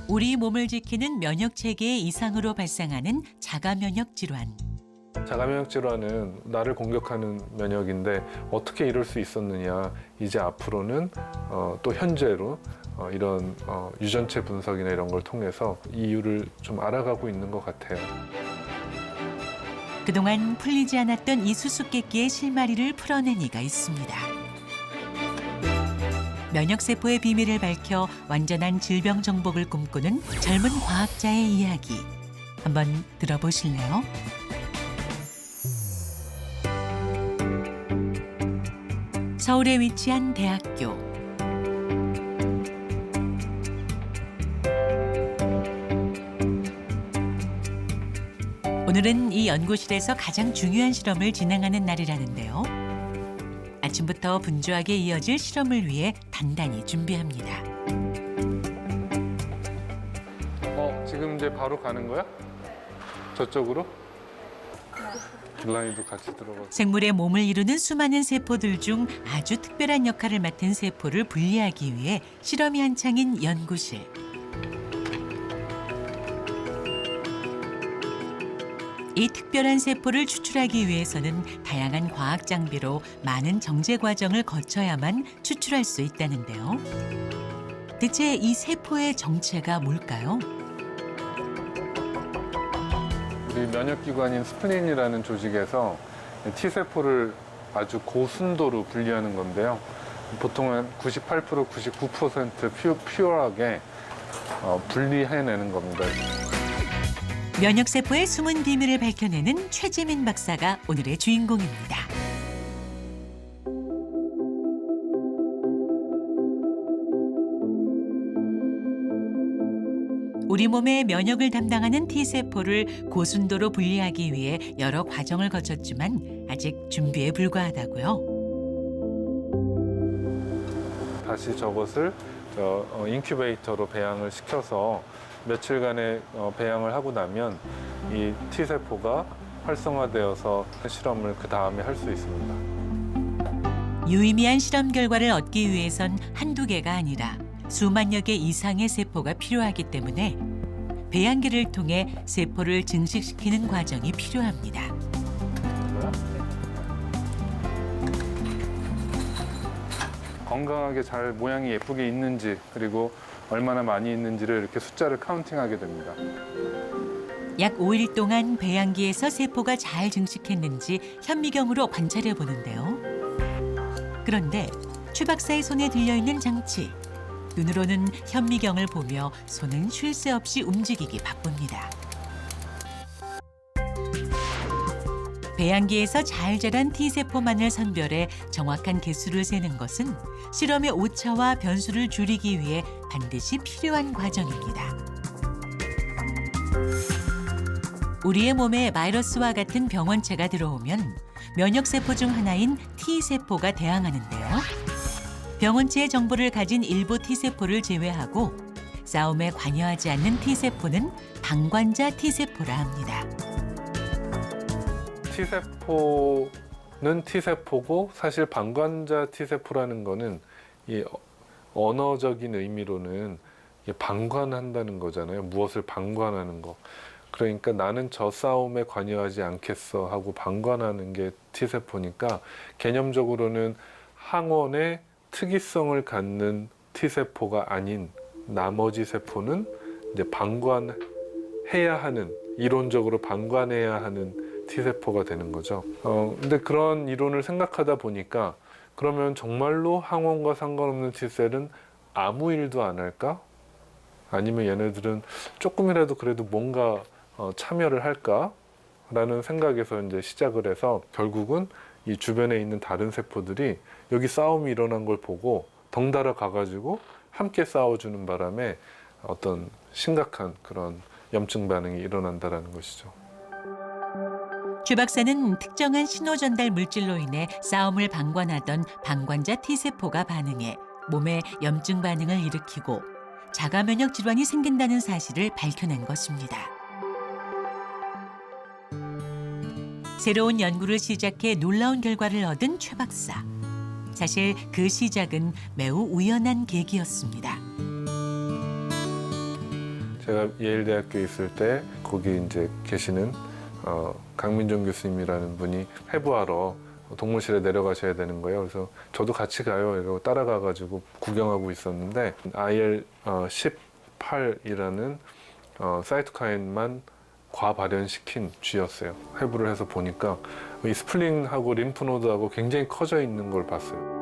우리 몸을 지키는 면역 체계의 이상으로 발생하는 자가 면역 질환. 자가 면역 질환은 나를 공격하는 면역인데 어떻게 이럴 수 있었느냐. 이제 앞으로는 또 현재로 이런 유전체 분석이나 이런 걸 통해서 이유를 좀 알아가고 있는 것 같아요. 그동안 풀리지 않았던 이 수수께끼의 실마리를 풀어낸 이가 있습니다. 면역세포의 비밀을 밝혀 완전한 질병 정복을 꿈꾸는 젊은 과학자의 이야기. 한번 들어보실래요? 서울에 위치한 대학교. 오늘은 이 연구실에서 가장 중요한 실험을 진행하는 날이라는데요. 아침부터 분주하게 이어질 실험을 위해 단단히 준비합니다. 지금 이제 바로 가는 거야? 저쪽으로? 길라니도 같이 들어가. 생물의 몸을 이루는 수많은 세포들 중 아주 특별한 역할을 맡은 세포를 분리하기 위해 실험이 한창인 연구실. 이 특별한 세포를 추출하기 위해서는 다양한 과학 장비로 많은 정제 과정을 거쳐야만 추출할 수 있다는데요. 대체 이 세포의 정체가 뭘까요? 우리 면역기관인 스플린이라는 조직에서 T세포를 아주 고순도로 분리하는 건데요. 보통은 98%, 99% 퓨어하게 분리해내는 겁니다. 면역세포의 숨은 비밀을 밝혀내는 최지민 박사가 오늘의 주인공입니다. 우리 몸의 면역을 담당하는 T세포를 고순도로 분리하기 위해 여러 과정을 거쳤지만 아직 준비에 불과하다고요. 다시 저것을 인큐베이터로 배양을 시켜서 며칠간의 배양을 하고 나면 이 T세포가 활성화되어서 실험을 그 다음에 할 수 있습니다. 유의미한 실험 결과를 얻기 위해선 한두 개가 아니라 수만여 개 이상의 세포가 필요하기 때문에 배양기를 통해 세포를 증식시키는 과정이 필요합니다. 건강하게 잘 모양이 예쁘게 있는지 그리고 얼마나 많이 있는지를 이렇게 숫자를 카운팅하게 됩니다. 약 5일 동안 배양기에서 세포가 잘 증식했는지 현미경으로 관찰해 보는데요. 그런데 최 박사의 손에 들려있는 장치. 눈으로는 현미경을 보며 손은 쉴 새 없이 움직이기 바쁩니다. 배양기에서 잘 자란 T세포만을 선별해 정확한 개수를 세는 것은 실험의 오차와 변수를 줄이기 위해 반드시 필요한 과정입니다. 우리의 몸에 바이러스와 같은 병원체가 들어오면 면역세포 중 하나인 T세포가 대항하는데요. 병원체의 정보를 가진 일부 T세포를 제외하고 싸움에 관여하지 않는 T세포는 방관자 T세포라 합니다. T세포는 T세포고 사실 방관자 T세포라는 거는 이 언어적인 의미로는 방관한다는 거잖아요. 무엇을 방관하는 거. 그러니까 나는 저 싸움에 관여하지 않겠어 하고 방관하는 게 T세포니까 개념적으로는 항원의 특이성을 갖는 T세포가 아닌 나머지 세포는 이제 방관해야 하는, 이론적으로 방관해야 하는 T세포가 되는 거죠. 근데 그런 이론을 생각하다 보니까 그러면 정말로 항원과 상관없는 T셀은 아무 일도 안 할까? 아니면 얘네들은 조금이라도 그래도 뭔가 참여를 할까? 라는 생각에서 이제 시작을 해서 결국은 이 주변에 있는 다른 세포들이 여기 싸움이 일어난 걸 보고 덩달아 가가지고 함께 싸워주는 바람에 어떤 심각한 그런 염증 반응이 일어난다는 것이죠. 최 박사는 특정한 신호 전달 물질로 인해 싸움을 방관하던 방관자 T세포가 반응해 몸에 염증 반응을 일으키고 자가 면역 질환이 생긴다는 사실을 밝혀낸 것입니다. 새로운 연구를 시작해 놀라운 결과를 얻은 최 박사. 사실 그 시작은 매우 우연한 계기였습니다. 제가 예일대학교에 있을 때 거기 이제 계시는 강민종 교수님이라는 분이 해부하러 동물실에 내려가셔야 되는 거예요. 그래서 저도 같이 가요. 이러고 따라가가지고 구경하고 있었는데 IL-18이라는 사이토카인만 과발현시킨 쥐였어요. 해부를 해서 보니까 이 스플링하고 림프노드하고 굉장히 커져 있는 걸 봤어요.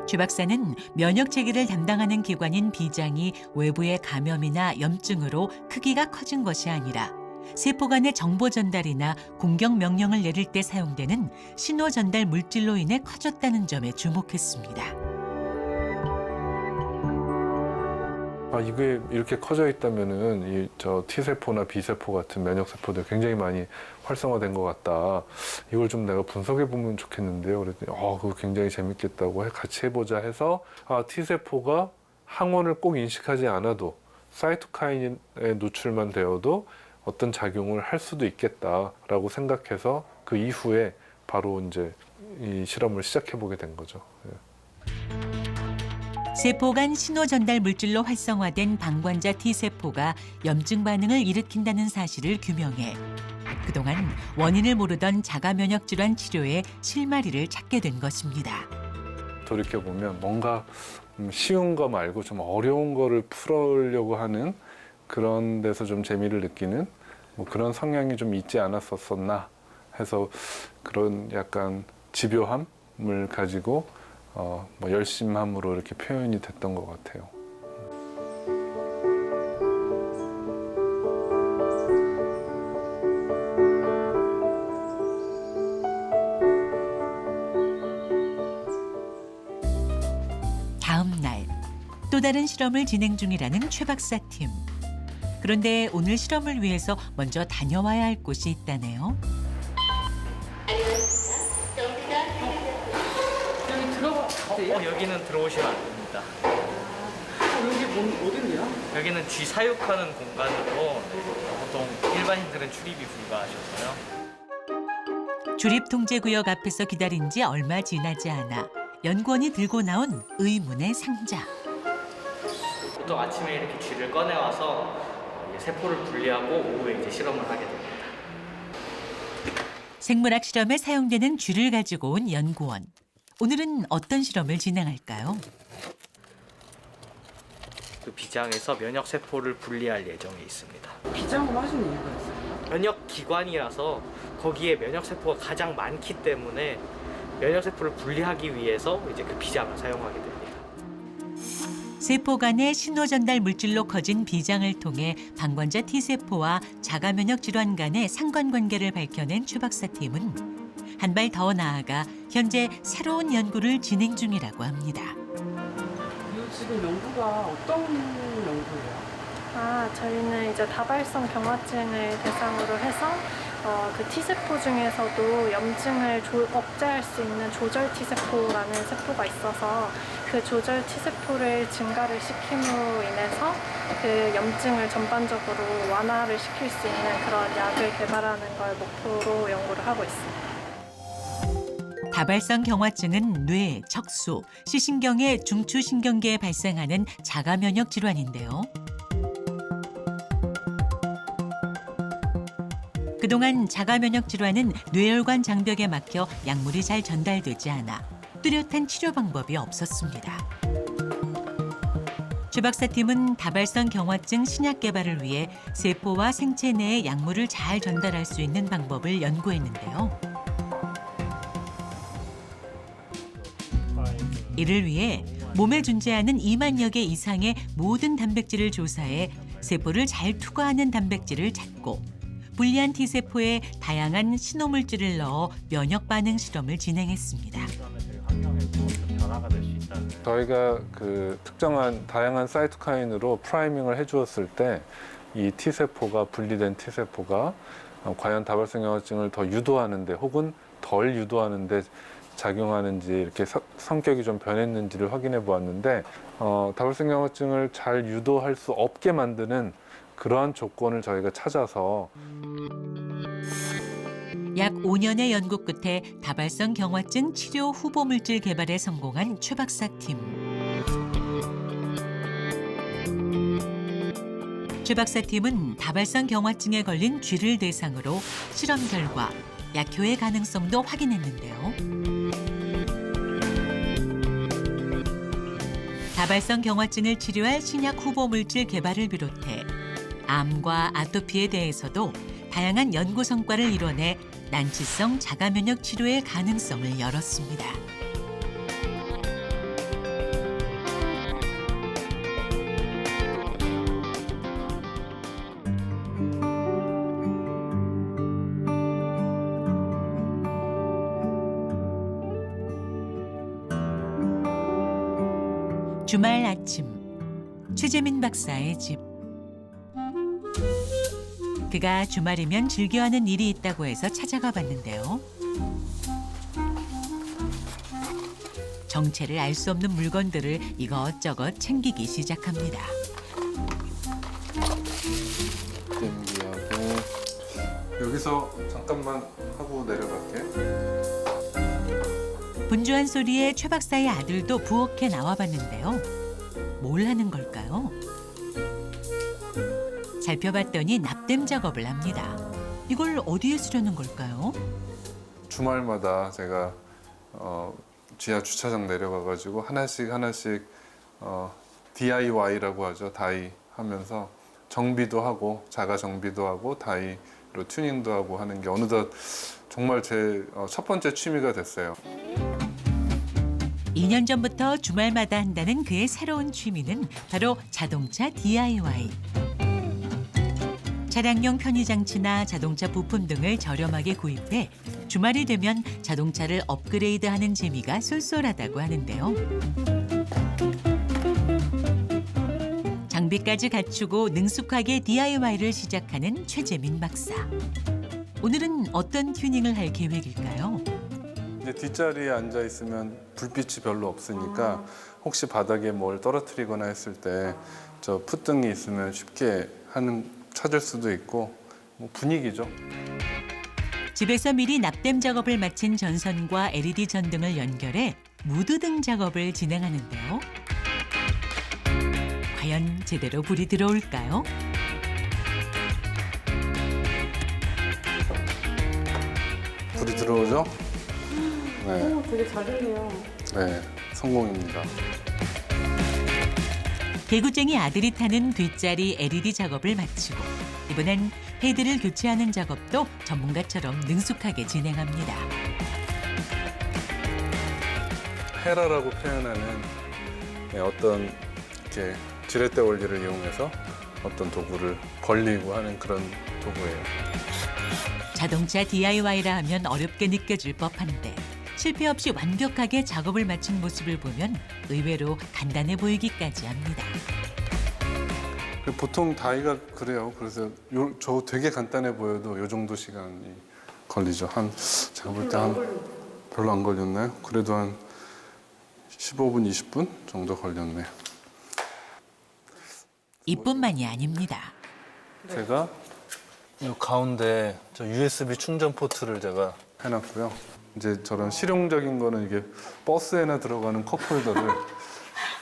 최 박사는 면역 체계를 담당하는 기관인 비장이 외부의 감염이나 염증으로 크기가 커진 것이 아니라 세포 간의 정보 전달이나 공격 명령을 내릴 때 사용되는 신호 전달 물질로 인해 커졌다는 점에 주목했습니다. 이게 이렇게 커져 있다면은 저 T세포나 B세포 같은 면역 세포들 굉장히 많이 활성화된 것 같다. 이걸 좀 내가 분석해 보면 좋겠는데요. 그랬더니 그거 굉장히 재밌겠다고 같이 해보자 해서 T세포가 항원을 꼭 인식하지 않아도 사이토카인의 노출만 되어도 어떤 작용을 할 수도 있겠다라고 생각해서 그 이후에 바로 이제 이 실험을 시작해 보게 된 거죠. 세포 간 신호 전달 물질로 활성화된 방관자 T세포가 염증 반응을 일으킨다는 사실을 규명해 그동안 원인을 모르던 자가 면역 질환 치료에 실마리를 찾게 된 것입니다. 돌이켜보면 뭔가 쉬운 거 말고 좀 어려운 거를 풀으려고 하는 그런 데서 좀 재미를 느끼는 뭐 그런 성향이 좀 있지 않았었나 해서 그런 약간 집요함을 가지고 뭐 열심함으로 이렇게 표현이 됐던 것 같아요. 다음 날 또 다른 실험을 진행 중이라는 최 박사 팀. 그런데 오늘 실험을 위해서 먼저 다녀와야 할 곳이 있다네요. 여기는 들어오시면 안 됩니다. 여기 어딘데요? 여기는 쥐 사육하는 공간으로 보통 일반인들은 출입이 불가하셔서요. 주립통제구역 앞에서 기다린 지 얼마 지나지 않아 연구원이 들고 나온 의문의 상자. 보통 아침에 이렇게 쥐를 꺼내와서 세포를 분리하고 오후에 이제 실험을 하게 됩니다. 생물학 실험에 사용되는 쥐를 가지고 온 연구원. 오늘은 어떤 실험을 진행할까요? 그 비장에서 면역 세포를 분리할 예정에 있습니다. 비장으로 하시는 이유가 있어요? 면역 기관이라서 거기에 면역 세포가 가장 많기 때문에 면역 세포를 분리하기 위해서 이제 그 비장을 사용하게 됩니다. 세포 간의 신호 전달 물질로 커진 비장을 통해 방관자 T세포와 자가 면역 질환 간의 상관관계를 밝혀낸 최 박사 팀은 한 발 더 나아가 현재 새로운 연구를 진행 중이라고 합니다. 이 지금 연구가 어떤 연구예요? 저희는 이제 다발성 경화증을 대상으로 해서 그 T세포 중에서도 염증을 억제할 수 있는 조절 T세포라는 세포가 있어서 그 조절 T세포를 증가를 시킴으로 인해서 그 염증을 전반적으로 완화를 시킬 수 있는 그런 약을 개발하는 걸 목표로 연구를 하고 있습니다. 다발성 경화증은 뇌, 척수, 시신경의 중추신경계에 발생하는 자가 면역 질환인데요. 그동안 자가 면역 질환은 뇌혈관 장벽에 막혀 약물이 잘 전달되지 않아 뚜렷한 치료 방법이 없었습니다. 최 박사팀은 다발성 경화증 신약 개발을 위해 세포와 생체 내에 약물을 잘 전달할 수 있는 방법을 연구했는데요. 이를 위해 몸에 존재하는 2만여 개 이상의 모든 단백질을 조사해 세포를 잘 투과하는 단백질을 찾고 불리한 T세포에 다양한 신호물질을 넣어 면역 반응 실험을 진행했습니다. 저희가 그 특정한 다양한 사이토카인으로 프라이밍을 해주었을 때 이 T세포가 분리된 T세포가 과연 다발성 경화증을 더 유도하는데 혹은 덜 유도하는데 작용하는지 이렇게 성격이 좀 변했는지를 확인해 보았는데 다발성 경화증을 잘 유도할 수 없게 만드는 그러한 조건을 저희가 찾아서 약 5년의 연구 끝에 다발성 경화증 치료 후보 물질 개발에 성공한 최 박사 팀. 최 박사 팀은 다발성 경화증에 걸린 쥐를 대상으로 실험 결과 약효의 가능성도 확인했는데요. 다발성 경화증을 치료할 신약 후보 물질 개발을 비롯해 암과 아토피에 대해서도 다양한 연구 성과를 이뤄내 난치성 자가 면역 치료의 가능성을 열었습니다. 주말 아침, 최재민 박사의 집. 그가 주말이면 즐겨하는 일이 있다고 해서 찾아가 봤는데요. 정체를 알 수 없는 물건들을 이것저것 챙기기 시작합니다. 냄비하고 여기서 잠깐만 하고 내려갈게. 분주한 소리에 최 박사의 아들도 부엌에 나와봤는데요. 뭘 하는 걸까요? 살펴봤더니 납땜 작업을 합니다. 이걸 어디에 쓰려는 걸까요? 주말마다 제가 지하 주차장 내려가가지고 하나씩 DIY라고 하죠. 다이 하면서 정비도 하고 자가 정비도 하고 다이로 튜닝도 하고 하는 게 어느덧 정말 제 첫 번째 취미가 됐어요. 2년 전부터 주말마다 한다는 그의 새로운 취미는 바로 자동차 DIY. 차량용 편의장치나 자동차 부품 등을 저렴하게 구입해 주말이 되면 자동차를 업그레이드하는 재미가 쏠쏠하다고 하는데요. 장비까지 갖추고 능숙하게 DIY를 시작하는 최재민 박사. 오늘은 어떤 튜닝을 할 계획일까요? 이제 뒷자리에 앉아 있으면 불빛이 별로 없으니까 혹시 바닥에 뭘 떨어뜨리거나 했을 때 저 풋등이 있으면 쉽게 찾을 수도 있고 뭐 분위기죠. 집에서 미리 납땜 작업을 마친 전선과 LED 전등을 연결해 무드등 작업을 진행하는데요. 과연 제대로 불이 들어올까요? 불이 들어오죠? 네, 오, 되게 잘했네요. 네, 성공입니다. 개구쟁이 아들이 타는 뒷자리 LED 작업을 마치고 이번엔 헤드를 교체하는 작업도 전문가처럼 능숙하게 진행합니다. 헤라라고 표현하는 어떤 이렇게 지렛대 원리를 이용해서 어떤 도구를 벌리고 하는 그런 도구예요. 자동차 DIY라 하면 어렵게 느껴질 법한데 실패 없이 완벽하게 작업을 마친 모습을 보면 의외로 간단해 보이기까지 합니다. 보통 다이가 그래요. 그래서 저 되게 간단해 보여도 요 정도 시간이 걸리죠. 제가 볼 때 별로 안 걸렸나요? 그래도 한 15분, 20분 정도 걸렸네요. 이뿐만이 아닙니다. 제가 이 가운데 저 USB 충전 포트를 제가 해놨고요. 이제 저런 실용적인 거는 이게 버스에나 들어가는 컵홀더를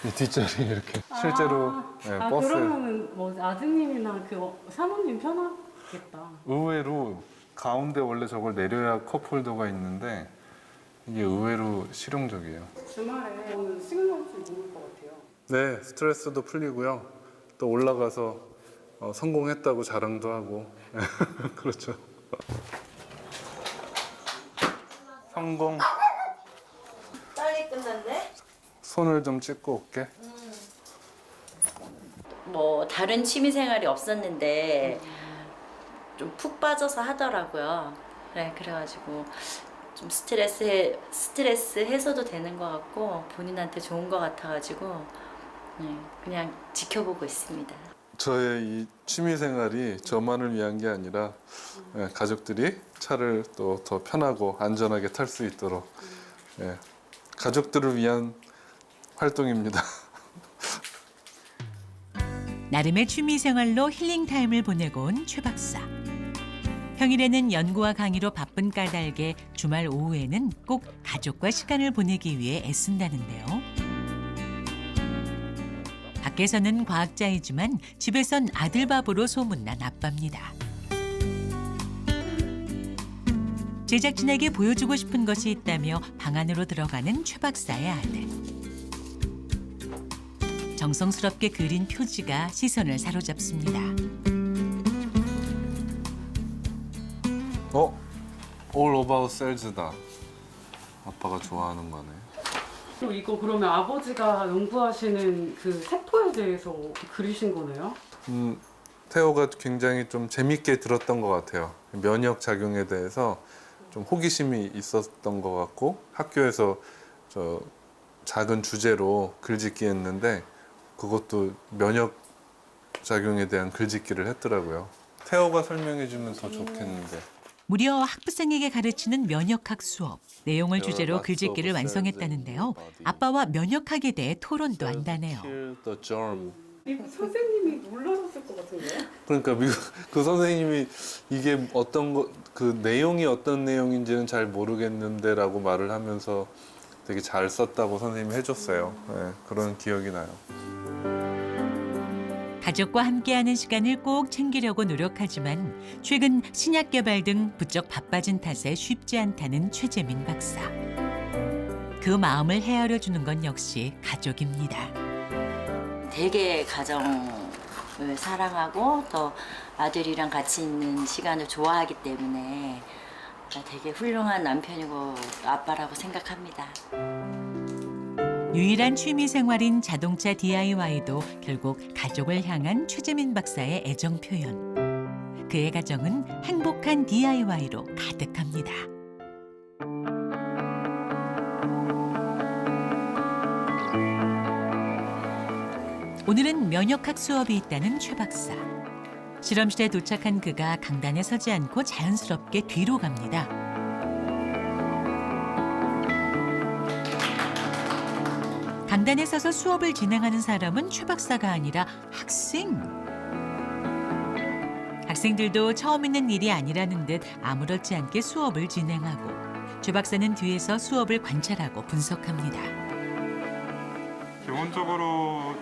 이 뒷자리에 이렇게 실제로 네, 버스에 그러면은 뭐 아드님이나 사모님 편하겠다. 의외로 가운데 원래 저걸 내려야 컵홀더가 있는데 이게 의외로 실용적이에요. 주말에 오늘 시그널 좀 모을 것 같아요. 네, 스트레스도 풀리고요. 또 올라가서 성공했다고 자랑도 하고 그렇죠. 성공. 빨리 끝났네? 손을 좀 씻고 올게. 뭐 다른 취미 생활이 없었는데 좀 푹 빠져서 하더라고요. 그래가지고 좀 스트레스 해소도 되는 것 같고 본인한테 좋은 것 같아가지고 그냥 지켜보고 있습니다. 저의 이 취미 생활이 저만을 위한 게 아니라 가족들이 차를 또 더 편하고 안전하게 탈 수 있도록 가족들을 위한 활동입니다. 나름의 취미 생활로 힐링 타임을 보내고 온 최 박사. 평일에는 연구와 강의로 바쁜 까닭에 주말 오후에는 꼭 가족과 시간을 보내기 위해 애쓴다는데요. 밖에서는 과학자이지만 집에선 아들 바보로 소문난 아빠입니다. 제작진에게 보여주고 싶은 것이 있다며 방 안으로 들어가는 최 박사의 아들. 정성스럽게 그린 표지가 시선을 사로잡습니다. All About Cells다. 아빠가 좋아하는 거네. 그럼 이거 그러면 아버지가 연구하시는 그 세포에 대해서 그리신 거네요? 태호가 굉장히 좀 재밌게 들었던 것 같아요. 면역 작용에 대해서 좀 호기심이 있었던 것 같고 학교에서 저 작은 주제로 글짓기 했는데 그것도 면역 작용에 대한 글짓기를 했더라고요. 태호가 설명해주면 더 좋겠는데. 무려 학부생에게 가르치는 면역학 수업. 내용을 주제로 lots 글짓기를 of cells 완성했다는데요. in your body. 아빠와 면역학에 대해 토론도 한다네요. Kill the germ. 이거 선생님이 놀라셨을 것 같은데요? 그러니까 그 선생님이 이게 그 내용이 어떤 내용인지는 잘 모르겠는데라고 말을 하면서 되게 잘 썼다고 선생님이 해줬어요. 네, 그런 기억이 나요. 가족과 함께하는 시간을 꼭 챙기려고 노력하지만 최근 신약 개발 등 부쩍 바빠진 탓에 쉽지 않다는 최재민 박사. 그 마음을 헤아려 주는 건 역시 가족입니다. 되게 가정을 사랑하고 또 아들이랑 같이 있는 시간을 좋아하기 때문에 되게 훌륭한 남편이고 아빠라고 생각합니다. 유일한 취미 생활인 자동차 DIY도 결국 가족을 향한 최재민 박사의 애정 표현. 그의 가정은 행복한 DIY로 가득합니다. 오늘은 면역학 수업이 있다는 최 박사. 실험실에 도착한 그가 강단에 서지 않고 자연스럽게 뒤로 갑니다. 강단에 서서 수업을 진행하는 사람은 최 박사가 아니라 학생. 학생들도 처음 있는 일이 아니라는 듯 아무렇지 않게 수업을 진행하고 최 박사는 뒤에서 수업을 관찰하고 분석합니다. 기본적으로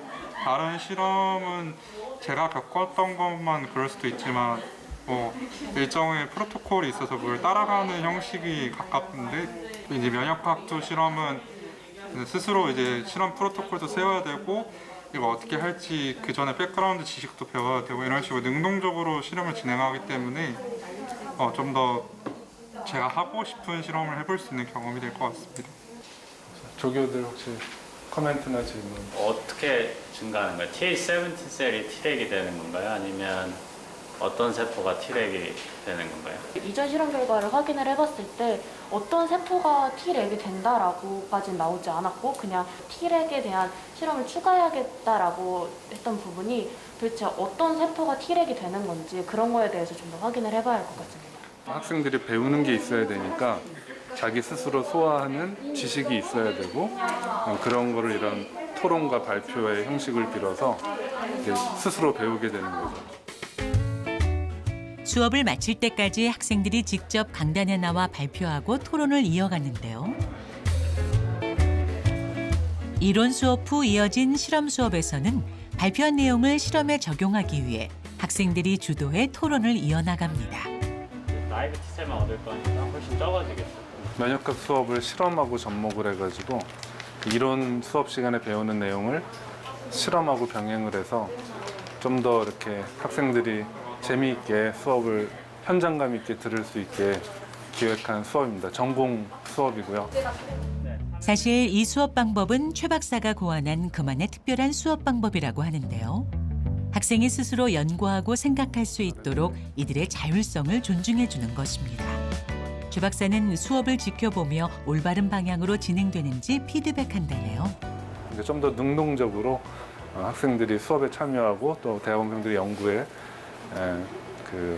다른 실험은 제가 겪었던 것만 그럴 수도 있지만 뭐 일정의 프로토콜이 있어서 그걸 따라가는 형식이 가깝은데 이제 면역학조 실험은 스스로 이제 실험 프로토콜도 세워야 되고 이거 어떻게 할지 그 전에 백그라운드 지식도 배워야 되고 이런 식으로 능동적으로 실험을 진행하기 때문에 좀 더 제가 하고 싶은 실험을 해볼 수 있는 경험이 될 것 같습니다. 조교들 혹시 코멘트나 질문? 어떻게 증가하는 거예요? TH17 셀이 T렉이 되는 건가요? 아니면 어떤 세포가 T렉이 되는 건가요? 이전 실험 결과를 확인을 해봤을 때 어떤 세포가 T렉이 된다라고까지는 나오지 않았고 그냥 T렉에 대한 실험을 추가해야겠다라고 했던 부분이 도대체 어떤 세포가 T렉이 되는 건지 그런 거에 대해서 좀 더 확인을 해봐야 할 것 같습니다. 학생들이 배우는 게 있어야 되니까 자기 스스로 소화하는 지식이 있어야 되고 그런 거를 이런 토론과 발표의 형식을 빌어서 이제 스스로 배우게 되는 거죠. 수업을 마칠 때까지 학생들이 직접 강단에 나와 발표하고 토론을 이어갔는데요. 이론 수업 후 이어진 실험 수업에서는 발표한 내용을 실험에 적용하기 위해 학생들이 주도해 토론을 이어나갑니다. 라이브 T셀만 얻을 거니까 훨씬 적어지겠어요. 면역학 수업을 실험하고 접목을 해가지고 이론 수업 시간에 배우는 내용을 실험하고 병행을 해서 좀 더 이렇게 학생들이 재미있게 수업을 현장감 있게 들을 수 있게 기획한 수업입니다. 전공 수업이고요. 사실 이 수업 방법은 최 박사가 고안한 그만의 특별한 수업 방법이라고 하는데요. 학생이 스스로 연구하고 생각할 수 있도록 이들의 자율성을 존중해주는 것입니다. 최 박사는 수업을 지켜보며 올바른 방향으로 진행되는지 피드백한다네요. 좀 더 능동적으로 학생들이 수업에 참여하고 또 대학원생들이 연구에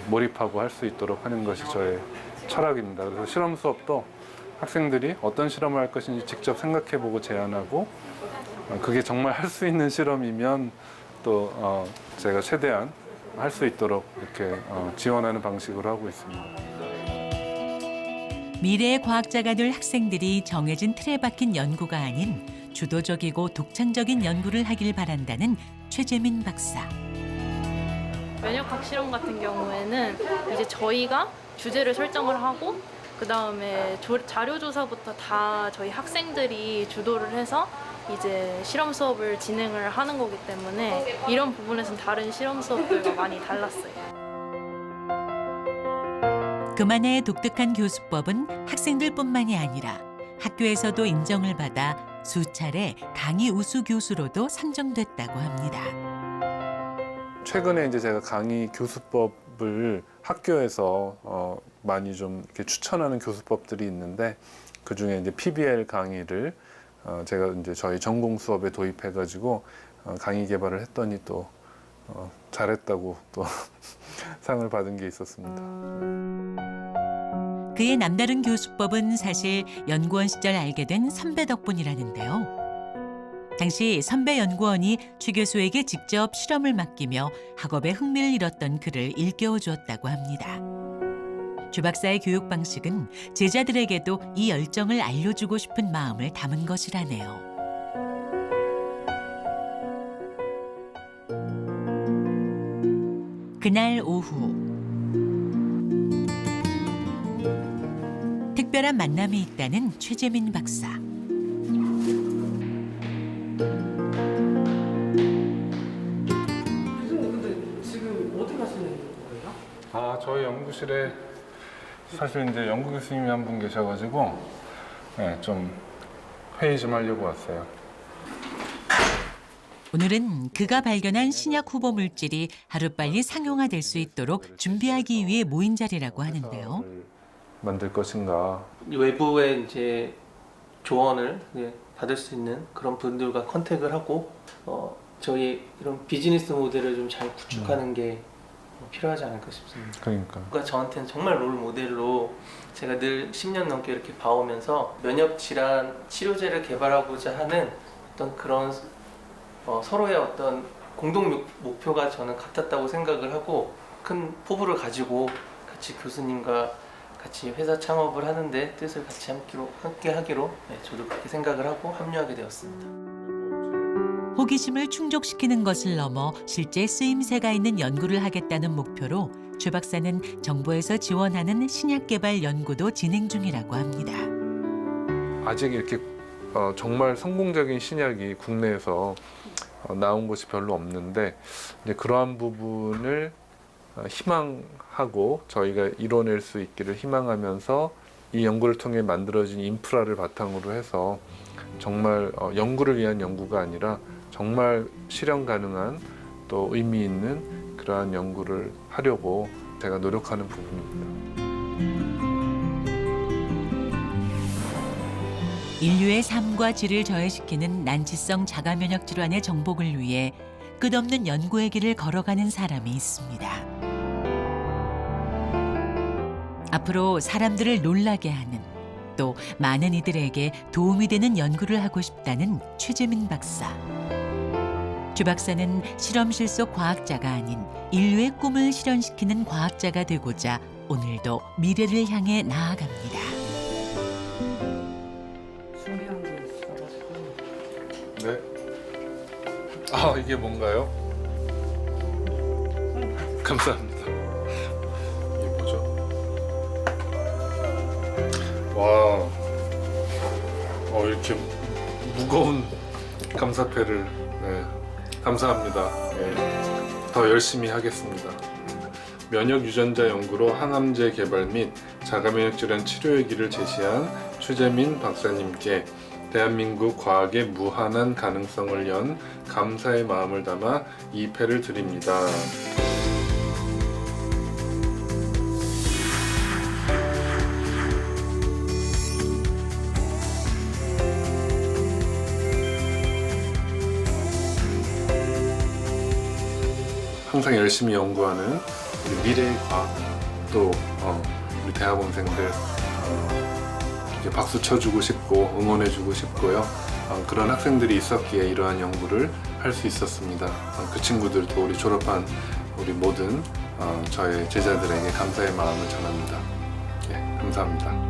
몰입하고 할 수 있도록 하는 것이 저의 철학입니다. 그래서 실험 수업도 학생들이 어떤 실험을 할 것인지 직접 생각해보고 제안하고 그게 정말 할 수 있는 실험이면 또 제가 최대한 할 수 있도록 이렇게 지원하는 방식으로 하고 있습니다. 미래의 과학자가 될 학생들이 정해진 틀에 박힌 연구가 아닌 주도적이고 독창적인 연구를 하길 바란다는 최재민 박사. 면역학 실험 같은 경우에는 이제 저희가 주제를 설정을 하고 그 다음에 자료 조사부터 다 저희 학생들이 주도를 해서 이제 실험 수업을 진행을 하는 거기 때문에 이런 부분에서는 다른 실험 수업들과 많이 달랐어요. 그만의 독특한 교수법은 학생들뿐만이 아니라 학교에서도 인정을 받아 수차례 강의 우수 교수로도 선정됐다고 합니다. 최근에 이제 제가 강의 교수법을 학교에서 많이 좀 이렇게 추천하는 교수법들이 있는데 그 중에 이제 PBL 강의를 제가 이제 저희 전공 수업에 도입해가지고 강의 개발을 했더니 또 잘했다고 또 상을 받은 게 있었습니다. 그의 남다른 교수법은 사실 연구원 시절 알게 된 선배 덕분이라는데요. 당시 선배 연구원이 최 교수에게 직접 실험을 맡기며 학업에 흥미를 잃었던 그를 일깨워 주었다고 합니다. 최 박사의 교육 방식은 제자들에게도 이 열정을 알려주고 싶은 마음을 담은 것이라네요. 그날 오후 특별한 만남이 있다는 최재민 박사. 교수님 근데 지금 어디 가시는 거예요? 아, 저희 연구실에 사실 이제 연구 교수님이 한 분 계셔가지고 네, 좀 회의 좀 하려고 왔어요. 오늘은 그가 발견한 신약 후보 물질이 하루빨리 상용화될 수 있도록 준비하기 위해 모인 자리라고 하는데요. 만들 것인가. 외부의 이제 조언을 받을 수 있는 그런 분들과 컨택을 하고 저희 이런 비즈니스 모델을 좀 잘 구축하는 게 필요하지 않을까 싶습니다. 그러니까. 저한테는 정말 롤 모델로 제가 늘 10년 넘게 이렇게 봐오면서 면역 질환 치료제를 개발하고자 하는 어떤 그런 서로의 어떤 공동 목표가 저는 같았다고 생각을 하고 큰 포부를 가지고 같이 교수님과 같이 회사 창업을 하는데 뜻을 같이 함께 하기로 저도 그렇게 생각을 하고 합류하게 되었습니다. 호기심을 충족시키는 것을 넘어 실제 쓰임새가 있는 연구를 하겠다는 목표로 최 박사는 정부에서 지원하는 신약 개발 연구도 진행 중이라고 합니다. 아직 이렇게 정말 성공적인 신약이 국내에서 나온 것이 별로 없는데 이제 그러한 부분을 희망하고 저희가 이뤄낼 수 있기를 희망하면서 이 연구를 통해 만들어진 인프라를 바탕으로 해서 정말 연구를 위한 연구가 아니라 정말 실현 가능한 또 의미 있는 그러한 연구를 하려고 제가 노력하는 부분입니다. 인류의 삶과 질을 저해시키는 난치성 자가면역 질환의 정복을 위해 끝없는 연구의 길을 걸어가는 사람이 있습니다. 앞으로 사람들을 놀라게 하는 또 많은 이들에게 도움이 되는 연구를 하고 싶다는 최재민 박사. 최 박사는 실험실 속 과학자가 아닌 인류의 꿈을 실현시키는 과학자가 되고자 오늘도 미래를 향해 나아갑니다. 준비한 게 있어가지고. 네. 아, 이게 뭔가요? 감사합니다. 이게 뭐죠? 와, 이렇게 무거운 감사패를. 네. 감사합니다. 네. 더 열심히 하겠습니다. 면역 유전자 연구로 항암제 개발 및 자가면역 질환 치료의 길을 제시한 최재민 박사님께 대한민국 과학의 무한한 가능성을 연 감사의 마음을 담아 이 패를 드립니다. 항상 열심히 연구하는 우리 미래의 과학 또 우리 대학원생들 이렇게 박수 쳐주고 싶고 응원해주고 싶고요. 그런 학생들이 있었기에 이러한 연구를 할 수 있었습니다. 그 친구들도 우리 졸업한 우리 모든 저의 제자들에게 감사의 마음을 전합니다. 예, 감사합니다.